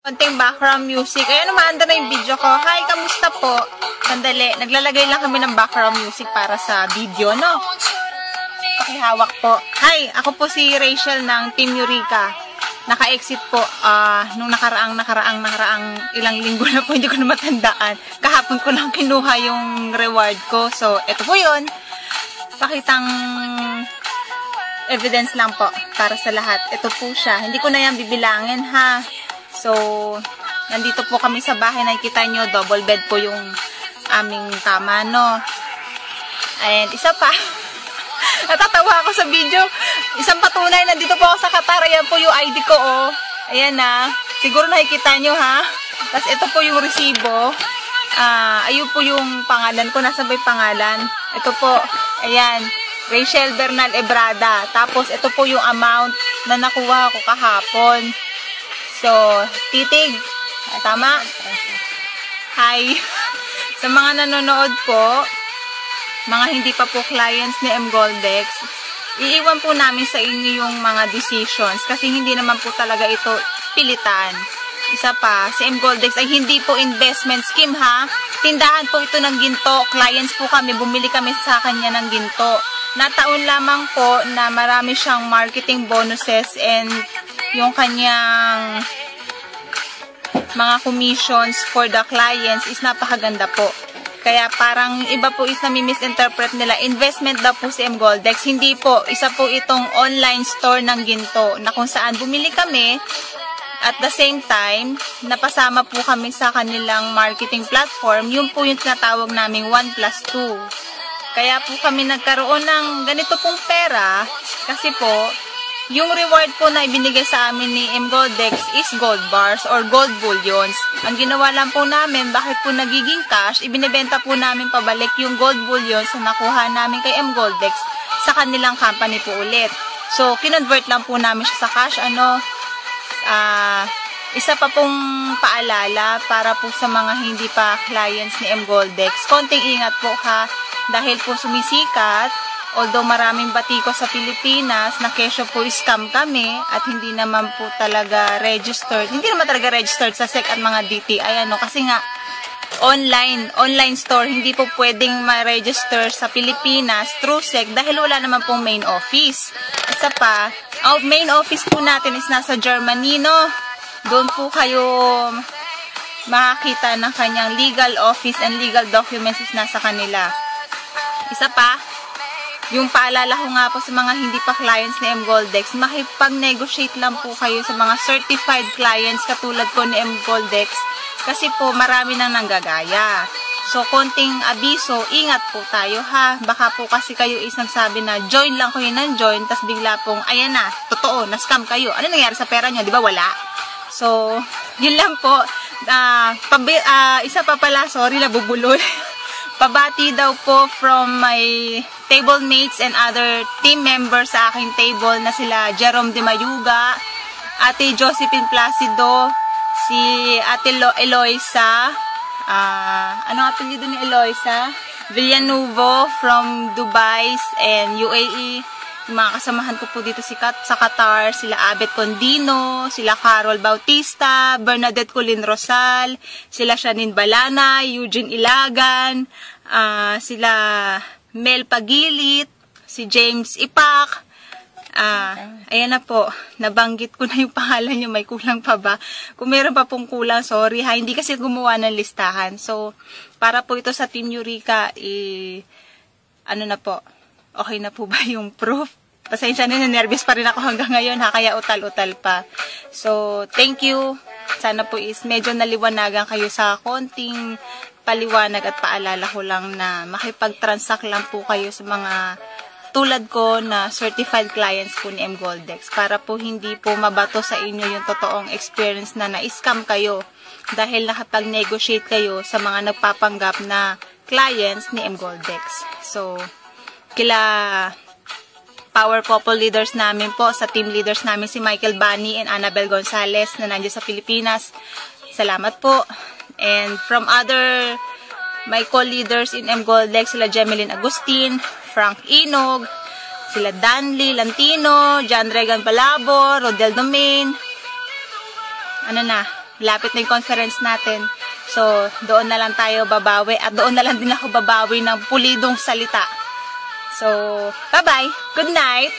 Konting background music. Ayan, umaanda na yung video ko. Hi, kamusta po? Sandali, naglalagay lang kami ng background music para sa video, no? Pakihawak po. Hi, ako po si Rachel ng Team Eureka. Naka-exit po nung nakaraang ilang linggo na po, hindi ko na matandaan. Kahapon ko lang kinuha yung reward ko. So, eto po yun. Pakitang evidence lang po para sa lahat. Ito po siya. Hindi ko na yan bibilangin, ha? So, nandito po kami sa bahay. Nakikita nyo, double bed po yung aming kama, no? And isa pa, natatawa ako sa video. Isang patunay, nandito po ako sa Qatar. Ayan po yung ID ko, oh. Ayan na. Siguro nakikita nyo, ha? Tapos ito po yung resibo. Ayun po yung pangalan ko. Nasaan ba yung pangalan? Ito po. Ayan. Rachel Bernal Ebrada. Tapos ito po yung amount na nakuha ko kahapon. So, titig. Tama? Hi. Sa mga nanonood po, mga hindi pa po clients ni mGoldex, iiwan po namin sa inyo yung mga decisions kasi hindi naman po talaga ito pilitan. Isa pa, si mGoldex ay hindi po investment scheme, ha? Tindahan po ito ng ginto. Clients po kami, bumili kami sa kanya ng ginto. Nataon lamang po na marami siyang marketing bonuses and yung kanyang mga commissions for the clients is napakaganda po. Kaya parang iba po is nami-misinterpret nila. Investment daw po si mGoldex. Hindi po. Isa po itong online store ng ginto na kung saan bumili kami at the same time, napasama po kami sa kanilang marketing platform. Yun po yung tinatawag naming 1+2. Kaya po kami nagkaroon ng ganito pong pera kasi po, yung reward po na ibinigay sa amin ni mGoldex is gold bars or gold bullions. Ang ginawa lang po namin, bakit po nagiging cash, ibinibenta po namin pabalik yung gold bullions na nakuha namin kay mGoldex sa kanilang company po ulit. So, kinonvert lang po namin siya sa cash. Isa pa pong paalala para po sa mga hindi pa clients ni mGoldex. Konting ingat po, ha, dahil po sumisikat. Although maraming batiko sa Pilipinas na kesyo po scam kami at hindi naman po talaga registered. Hindi naman talaga registered sa SEC at mga DTI, kasi nga online store, hindi po pwedeng ma-register sa Pilipinas through SEC dahil wala naman pong main office. Isa pa, main office po natin is nasa Germany, no? Doon po kayo makakita ng kanyang legal office and legal documents is nasa kanila. Isa pa, yung paalala ko nga po sa mga hindi pa clients ni mGoldex, makipag-negotiate lang po kayo sa mga certified clients katulad ko ni mGoldex kasi po marami nang nanggagaya. So, konting abiso, ingat po tayo, ha. Baka po kasi kayo is nagsabi na join lang kayo ng join, tas bigla pong, ayan na, totoo, na-scam kayo. Ano nangyari sa pera nyo? Di ba wala? So, yun lang po. Isa pa pala, sorry, nabubulol. Pabati daw po from my table mates and other team members sa aking table na sila Jerome De Mayuga, Ate Josephine Placido, si Ate Eloisa, ano apelyido ni Eloisa? Villanuevo from Dubai and UAE. Yung mga kasamahan ko po dito sa Qatar, sila Abet Condino, sila Carol Bautista, Bernadette Colin Rosal, sila Shanin Balana, Eugene Ilagan, sila Mel Pagilit, si James Ipak. Ayan na po, nabanggit ko na yung pangalan nyo, may kulang pa ba? Kung meron pa pong kulang, sorry, ha, hindi kasi gumawa ng listahan. So, para po ito sa Team Eureka, ano na po, okay na po ba yung proof? Pasensya na, nervous pa rin ako hanggang ngayon, ha, kaya utal-utal pa. So, thank you. Sana po is medyo naliwanagan kayo sa konting paliwanag at paalala ko lang na makipag-transact lang po kayo sa mga tulad ko na certified clients po ni mGoldex para po hindi po mabato sa inyo yung totoong experience na na-scam kayo dahil nakapag-negotiate kayo sa mga nagpapanggap na clients ni mGoldex. So, kila power couple leaders namin po, sa team leaders namin si Michael Bani and Annabel Gonzalez na nandiyan sa Pilipinas. Salamat po. And from other my co-leaders in mGoldex, sila Jemeline Agustin, Frank Inog, sila Danley Lantino, John Regan Palabor, Rodel Domain, ano na, Lapit na yung conference natin. So, doon na lang tayo babawi. At doon na lang din ako babawi ng pulidong salita. So, bye-bye. Good night.